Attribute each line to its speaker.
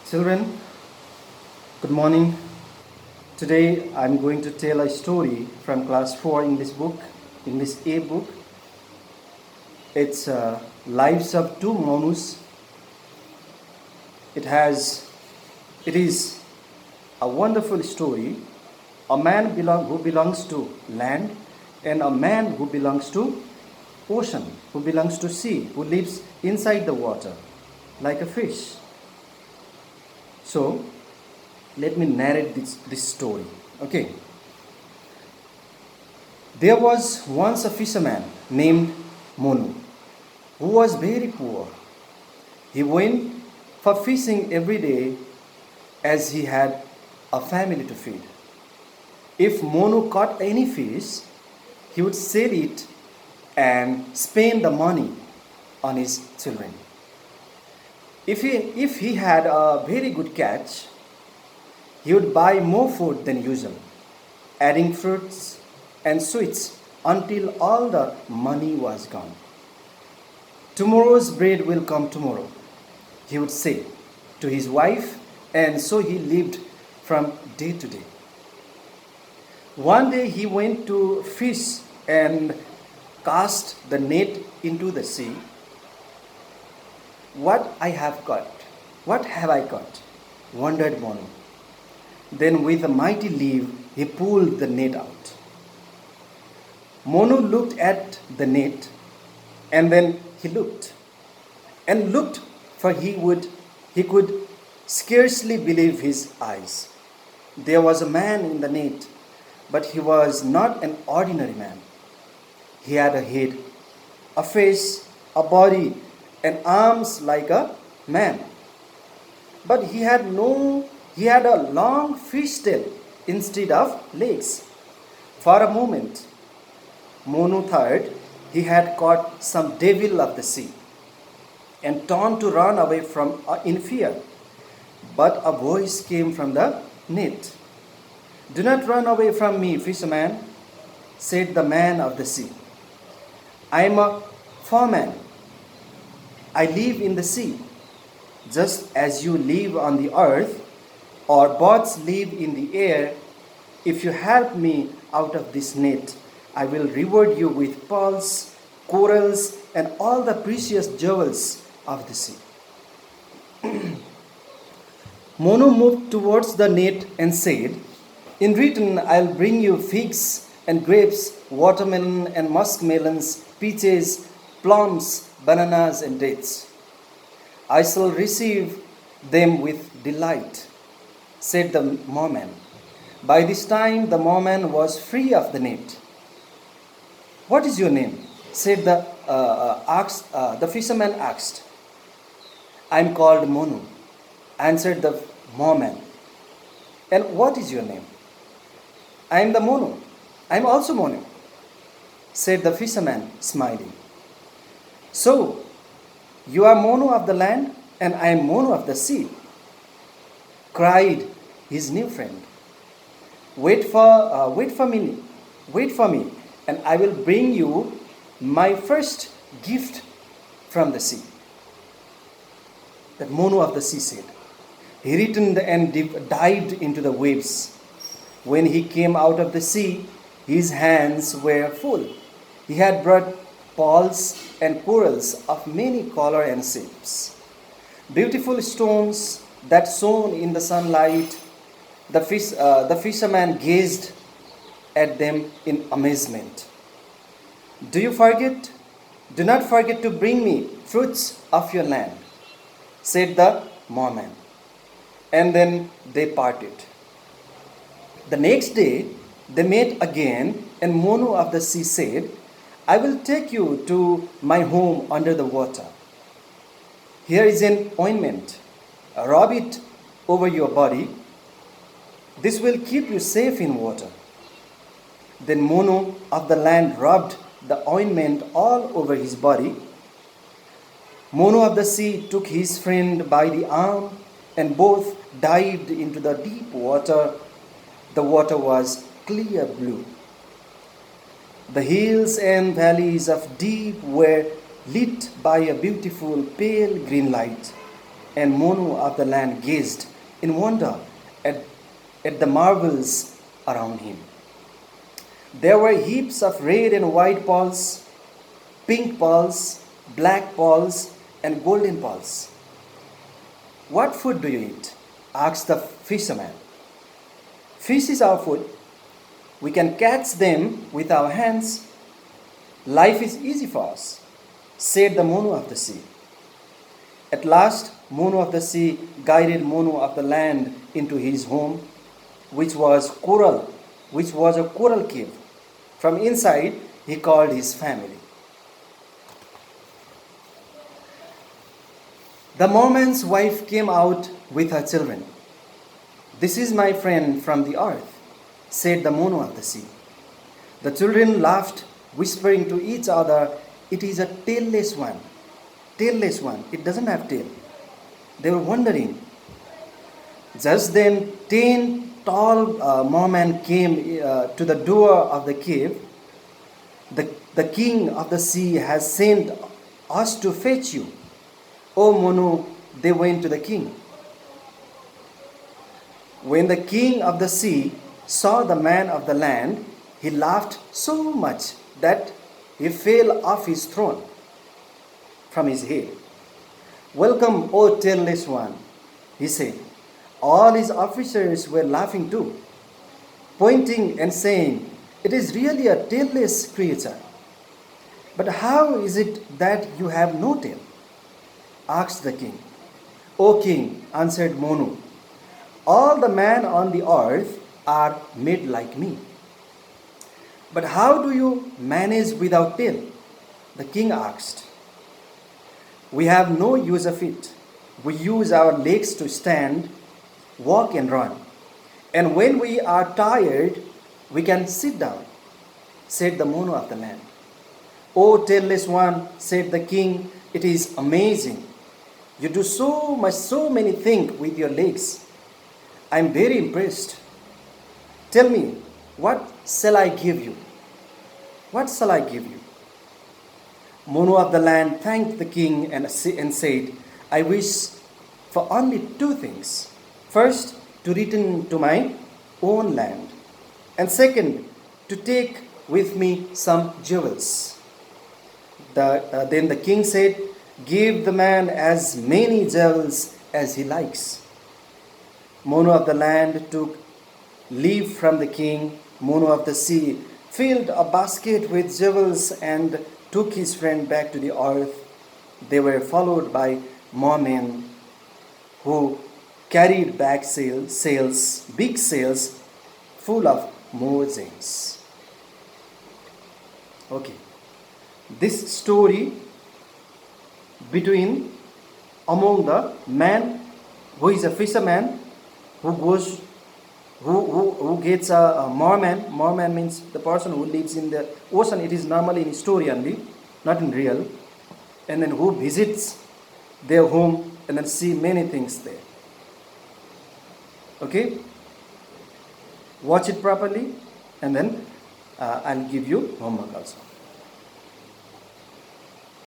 Speaker 1: Children, good morning. Today I'm going to tell a story from class 4 English book, English A book. It's Lives of Two Monus. It is a wonderful story. A man who belongs to land and a man who belongs to ocean, who belongs to sea, who lives inside the water like a fish. So, let me narrate this story. Okay. There was once a fisherman named Monu who was very poor. He went for fishing every day as he had a family to feed. If Monu caught any fish, he would sell it and spend the money on his children. If he had a very good catch, he would buy more food than usual, adding fruits and sweets until all the money was gone. Tomorrow's bread will come tomorrow, he would say to his wife, and so he lived from day to day. One day he went to fish and cast the net into the sea. What have I got? Wondered Monu. Then with a mighty leap, he pulled the net out. Monu looked at the net, and then he looked, for he could scarcely believe his eyes. There was a man in the net, but he was not an ordinary man. He had a head, a face, a body, and arms like a man. But he had a long fish tail instead of legs. For a moment, Monu thought he had caught some devil of the sea and turned to run away from in fear. But a voice came from the net. "Do not run away from me, fisherman," said the man of the sea. "I am a foreman. I live in the sea, just as you live on the earth, or birds live in the air. If you help me out of this net, I will reward you with pearls, corals, and all the precious jewels of the sea." Monu moved towards the net and said, "In return, I'll bring you figs and grapes, watermelon and muskmelons, peaches, plums, bananas, and dates. I shall receive them with delight," said the merman. By this time, the merman was free of the net. "What is your name?" said the fisherman asked. "I am called Monu," answered the merman. "And what is your name?" "I am the Monu. I am also Monu," said the fisherman, smiling. "So, you are Monu of the land, and I am Monu of the sea," cried his new friend. Wait for me, and I will bring you my first gift from the sea." That Monu of the sea said. He returned and dived into the waves. When he came out of the sea, his hands were full. He had brought pearls and corals of many colors and shapes, beautiful stones that shone in the sunlight. The fisherman gazed at them in amazement. Do not forget to bring me fruits of your land," said the merman. And then they parted. The next day, they met again, and Monu of the sea said, "I will take you to my home under the water. Here is an ointment. Rub it over your body. This will keep you safe in water." Then Monu of the land rubbed the ointment all over his body. Monu of the sea took his friend by the arm, and both dived into the deep water. The water was clear blue. The hills and valleys of deep were lit by a beautiful pale green light. and Monu of the land gazed in wonder at, at the marvels around him. There were heaps of red and white pearls, pink pearls, black pearls, and golden pearls. What food do you eat? Asked the fisherman. Fish is our food. We can catch them with our hands. Life is easy for us, said the Monu of the sea. At last, Monu of the sea guided Monu of the land into his home, which was a coral cave. From inside, he called his family. The Mormon's wife came out with her children. This is my friend from the earth, said the Monu of the sea. The children laughed, whispering to each other, it is a tailless one. Tailless one, it doesn't have tail. They were wondering. Just then, 10 tall Mormon came to the door of the cave. The king of the sea has sent us to fetch you. O Monu, they went to the king. When the king of the sea saw the man of the land, he laughed so much that he fell off his throne from his head. Welcome, O tailless one, he said. All his officers were laughing too, pointing and saying, it is really a tailless creature. But how is it that you have no tail? Asked the king. O king, answered Monu, all the men on the earth are made like me. But how do you manage without tail? The king asked. We have no use of it. We use our legs to stand, walk and run. And when we are tired, we can sit down, said the Monu of the land. O tailless one, said the king, it is amazing. You do so many things with your legs. I am very impressed. Tell me, what shall I give you? What shall I give you? Monu of the land thanked the king and said, I wish for only 2 things. First, to return to my own land. And second, to take with me some jewels. Then the king said, give the man as many jewels as he likes. Monu of the land took leave from the king. Monu of the sea filled a basket with jewels and took his friend back to the earth. They were followed by more men who carried back big sails full of more gems. Okay. This story among the man who is a fisherman who gets a Mormon. Mormon means the person who lives in the ocean. It is normally in story only, not in real. And then who visits their home and then see many things there. Okay? Watch it properly and then I'll give you homework also.